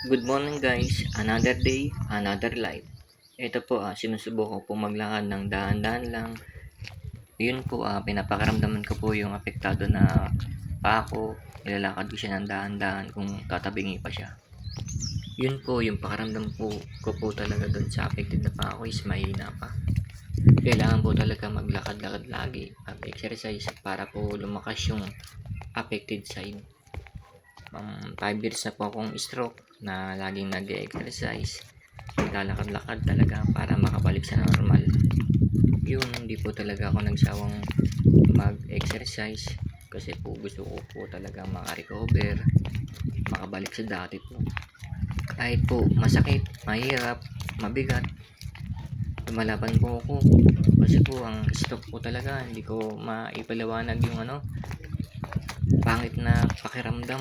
Good morning guys, another day, another life. Ito po sinusubukan ko po maglakad ng dahan-dahan lang. Yun po pinapakaramdaman ko po yung apektado na paa ko. Nilalakad ko siya ng dahan-dahan kung tatabingi pa siya. Yun po yung pakaramdam ko po talaga doon sa affected na paa ko is mahina pa. Kailangan po talaga maglakad-lakad lagi, mag-exercise para po lumakas yung affected side. 5 years na po akong stroke na laging nag-exercise, naglalakad-lakad talaga para makabalik sa normal. Yun, hindi po talaga ako nagsawang mag-exercise kasi po gusto ko po talaga makarecover, makabalik sa dati po. Kahit po masakit, mahirap, mabigat, lumalaban po ako kasi po ang stroke po talaga hindi ko maipaliwanag yung pangit na pakiramdam.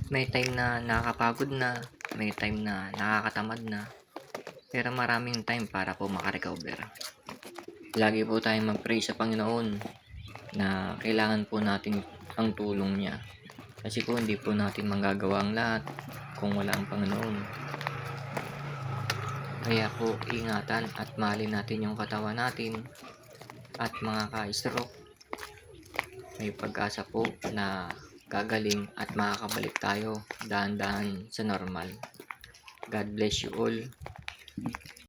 May time na nakakapagod na, may time na nakakatamad na, pero maraming time para po makarecover. Lagi po tayong mag-pray sa Panginoon na kailangan po natin ang tulong niya. Kasi po hindi po natin magagawa ang lahat kung wala ang Panginoon. Kaya po ingatan at mahalin natin yung katawan natin at mga ka-stroke. May pag-asa po na gagaling at makakabalik tayo dahan-dahan sa normal. God bless you all.